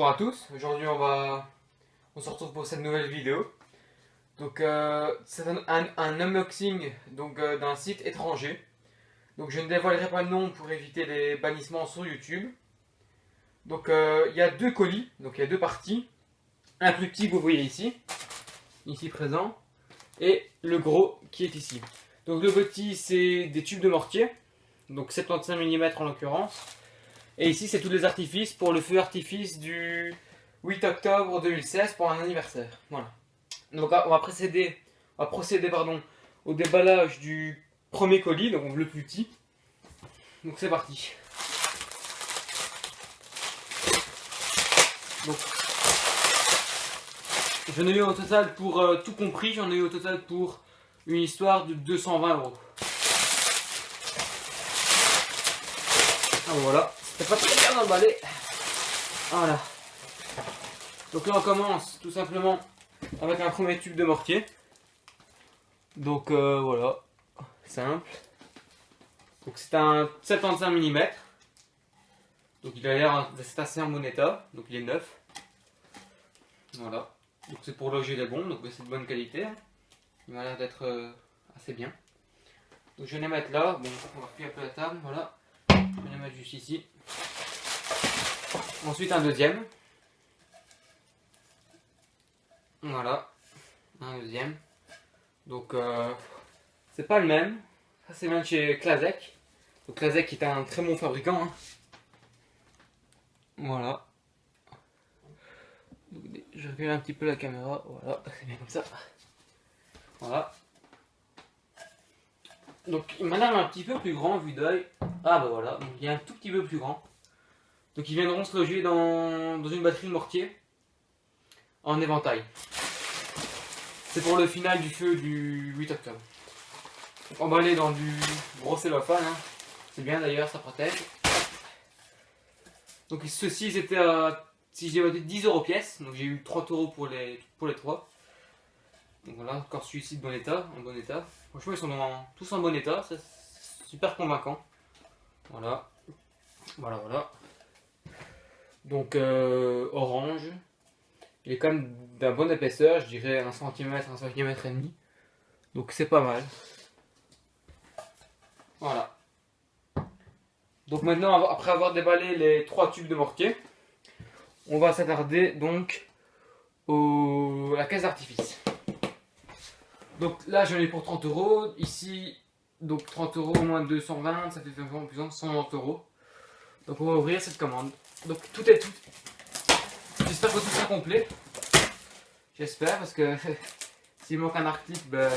Bonjour à tous, aujourd'hui on se retrouve pour cette nouvelle vidéo. Donc c'est un unboxing d'un site étranger. Donc je ne dévoilerai pas le nom pour éviter les bannissements sur YouTube. Donc il y a deux colis, donc il y a deux parties. Un plus petit que vous voyez ici présent, et le gros qui est ici. Donc le petit c'est des tubes de mortier, donc 75 mm en l'occurrence. Et ici, c'est tous les artifices pour le feu artifice du 8 octobre 2016 pour un anniversaire. Voilà. Donc, on va procéder au déballage du premier colis, donc le plus petit. Donc, c'est parti. Donc, j'en ai eu au total pour tout compris, j'en ai eu au total pour une histoire de 220 €. Ah, voilà. C'est pas très bien emballé. Voilà. Donc là on commence tout simplement avec un premier tube de mortier. Donc voilà, simple. Donc c'est un 75 mm. Donc il a l'air d'être assez en bon état. Donc il est neuf. Voilà. Donc c'est pour loger les bombes. Donc c'est de bonne qualité. Il m'a l'air d'être assez bien. Donc je vais les mettre là. Bon, on va replier un peu la table. Voilà. Je vais les mettre juste ici. Ensuite un deuxième. Voilà, un deuxième. Donc c'est pas le même. Ça c'est même chez Klasek. Donc Klasek est un très bon fabricant. Hein. Voilà. Donc, je recule un petit peu la caméra. Voilà, c'est bien comme ça. Voilà. Donc il m'a l'air un petit peu plus grand vu d'œil. Ah bah voilà, donc il est un tout petit peu plus grand. Donc ils viendront se loger dans une batterie de mortier en éventail. C'est pour le final du feu du 8 octobre. Emballé dans du gros cellophane. Hein. C'est bien d'ailleurs, ça protège. Donc ceci c'était à, si j'ai voté 10 € pièce. Donc j'ai eu 30 € pour les trois. Donc voilà, encore celui-ci de bon état, en bon état. Franchement ils sont tous en bon état, c'est super convaincant. Voilà. Voilà. Donc orange. Il est quand même d'un bonne épaisseur, je dirais 1 cm, 1 cm et demi. Donc c'est pas mal. Voilà. Donc maintenant, après avoir déballé les 3 tubes de mortier, on va s'attarder donc à la caisse d'artifice. Donc là j'en ai pour 30 €. Ici, donc 30 € moins 220, ça fait vraiment plus de 190 €. Donc on va ouvrir cette commande. Donc tout est tout. J'espère que tout sera complet. J'espère, parce que s'il manque un article, ben,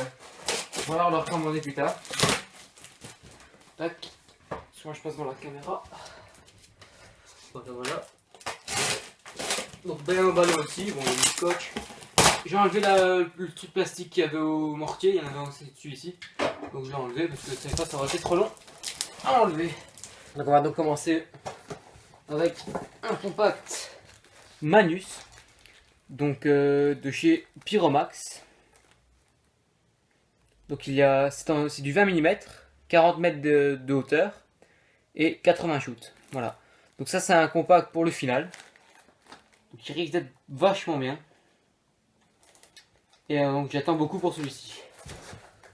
on va le recommander plus tard. Tac. Soit je passe dans la caméra. Voilà. Donc bien emballé aussi. Bon, il y a du scotch. J'ai enlevé le truc plastique qu'il y avait au mortier. Il y en avait aussi dessus ici. Donc je l'ai enlevé parce que cette fois ça aurait été trop long à enlever. Donc on va donc commencer avec un compact Manus. Donc de chez Pyromax. Donc c'est du 20 mm, 40 mètres de hauteur et 80 shoots. Voilà. Donc ça c'est un compact pour le final. Donc il risque d'être vachement bien. Et donc j'attends beaucoup pour celui-ci.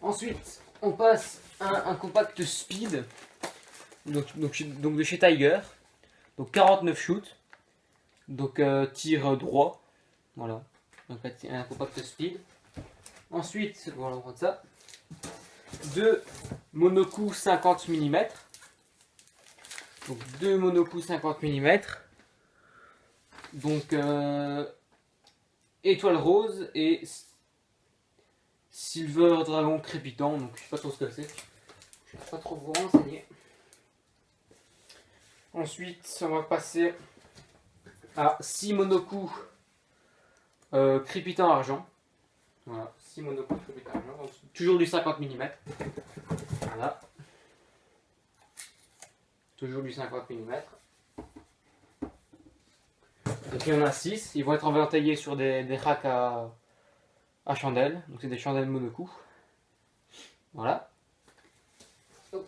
Ensuite on passe à un compact speed. Donc de chez Tiger. Donc 49 shoots. Donc tir droit. Voilà, donc un compact speed. Ensuite, voilà, on prend ça. Deux monocoups 50 mm. Donc deux monocoups 50 mm. Donc étoile rose et silver dragon crépitant. Donc je sais pas trop ce que c'est. Je ne sais pas trop vous renseigner. Ensuite, on va passer à 6 monocoups crépitant argent. Voilà, 6 monocoups crépitant argent. Donc, toujours du 50 mm. Voilà. Toujours du 50 mm. Donc il y en a 6. Ils vont être entaillés sur des racks à chandelles. Donc c'est des chandelles monocoups. Voilà. Donc,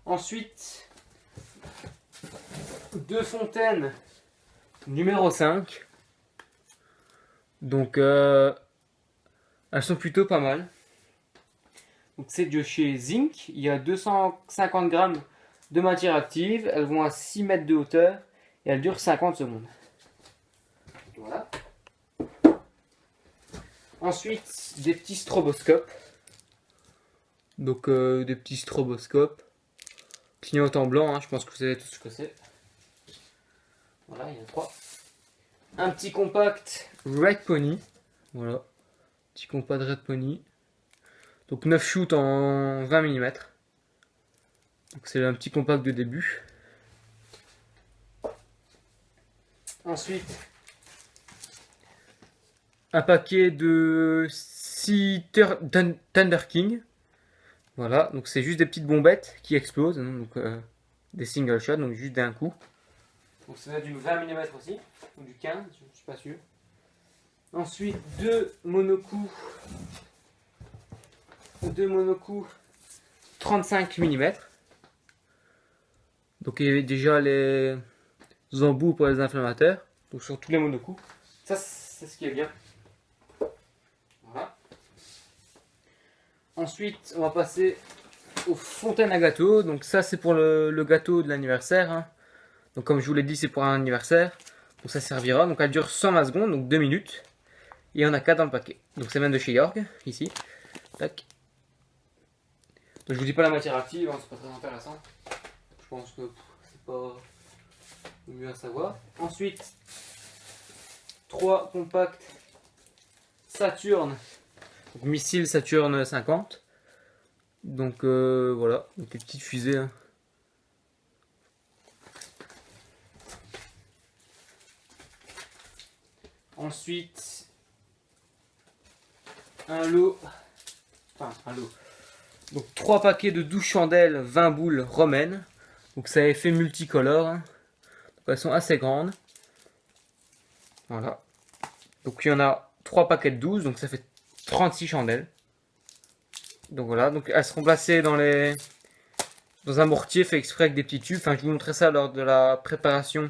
ensuite, deux fontaines numéro 5. Donc elles sont plutôt pas mal. Donc c'est de chez Zinc. Il y a 250 grammes de matière active. Elles vont à 6 mètres de hauteur et elles durent 50 secondes. Voilà. Ensuite, des petits stroboscopes. Donc des petits stroboscopes. Clignotant blanc, hein, je pense que vous savez tout ce que c'est. Voilà, il y en a 3. Un petit compact Red Pony. Voilà. Petit compact Red Pony. Donc 9 shoots en 20 mm. Donc c'est un petit compact de début. Ensuite, un paquet de 6 Thunder King. Voilà, donc c'est juste des petites bombettes qui explosent. Hein, donc des single shots, donc juste d'un coup. Donc c'est du 20 mm aussi, ou du 15, je ne suis pas sûr. Ensuite, deux monocoups 35 mm. Donc il y avait déjà les embouts pour les inflammateurs, donc sur tous les monocoups. Ça c'est ce qui est bien. Voilà. Ensuite, on va passer aux fontaines à gâteau. Donc ça c'est pour le gâteau de l'anniversaire. Hein. Donc comme je vous l'ai dit, c'est pour un anniversaire. Donc ça servira. Donc elle dure 120 secondes, donc 2 minutes. Et on a 4 dans le paquet. Donc c'est même de chez York, ici. Tac. Donc je vous dis pas la matière active, hein, c'est pas très intéressant. Je pense que c'est pas le mieux à savoir. Ensuite, 3 compacts Saturn. Donc missile Saturn 50. Donc voilà, donc des petites fusées. Hein. Ensuite, un lot. Donc 3 paquets de 12 chandelles 20 boules romaines. Donc ça a effet multicolore. Hein. Donc elles sont assez grandes. Voilà. Donc il y en a 3 paquets de 12, donc ça fait 36 chandelles. Donc voilà, donc elles seront placées dans un mortier fait exprès avec des petits tubes. Enfin, je vous montrerai ça lors de la préparation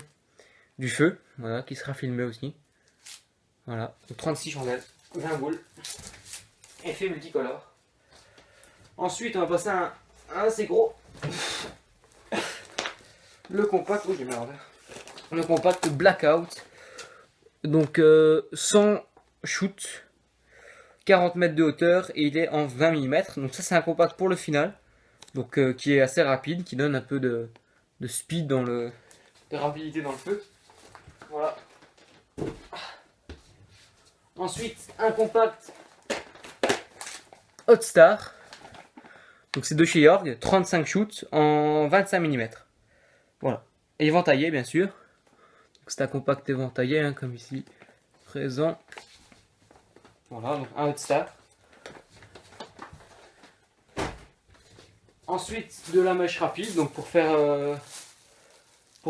du feu, voilà, qui sera filmé aussi. Voilà, donc 36 chandelles, 20 boules, effet multicolore. Ensuite, on va passer à un assez gros. Le compact, oh j'ai mis à l'envers. Le compact Blackout. Donc 100 shoots, 40 mètres de hauteur et il est en 20 mm. Donc ça c'est un compact pour le final. Donc qui est assez rapide, qui donne un peu de speed de rapidité dans le feu. Voilà. Ensuite, un compact Hot Star. Donc c'est de chez York, 35 shoots en 25 mm. Voilà. Et éventaillé bien sûr. C'est un compact éventaillé, hein, comme ici présent. Voilà, donc un Hot Star. Ensuite, de la mèche rapide, donc pour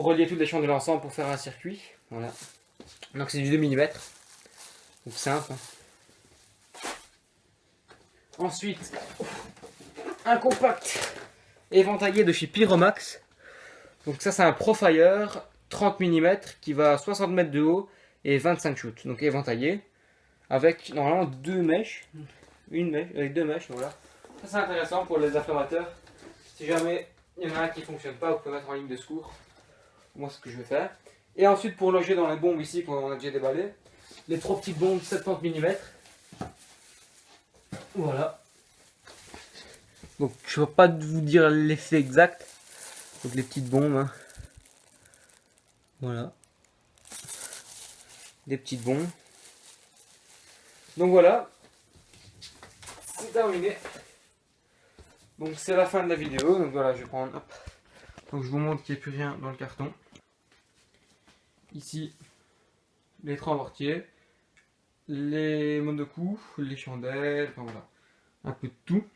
relier toutes les chandelles ensemble pour faire un circuit. Voilà. Donc c'est du 2 mm. Donc simple. Ensuite, un compact éventaillé de chez Pyromax. Donc ça c'est un Profire 30 mm qui va à 60 mètres de haut et 25 shoots. Donc éventaillé avec normalement 2 mèches. Une mèche avec 2 mèches, voilà. Ça c'est intéressant pour les inflammateurs. Si jamais il y en a un qui ne fonctionne pas, vous pouvez mettre en ligne de secours. Moi, c'est ce que je vais faire. Et ensuite, pour loger dans les bombes ici, qu'on a déjà déballé, les 3 petites bombes 70 mm. Voilà. Donc, je ne vais pas vous dire l'effet exact. Donc, les petites bombes. Hein. Voilà. Des petites bombes. Donc, voilà. C'est terminé. Donc c'est la fin de la vidéo, donc voilà, je vais prendre, hop. Donc je vous montre qu'il n'y a plus rien dans le carton. Ici, les 3 mortiers, les monocoups, les chandelles, enfin voilà, un peu de tout.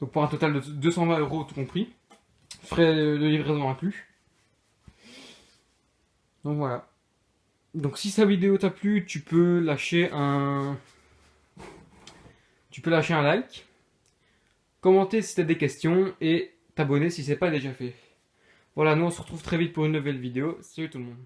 Donc pour un total de 220 € tout compris, frais de livraison inclus. Donc voilà. Donc si cette vidéo t'a plu, tu peux lâcher un like. Commenter si tu as des questions et t'abonner si ce n'est pas déjà fait. Voilà, nous on se retrouve très vite pour une nouvelle vidéo. Salut tout le monde.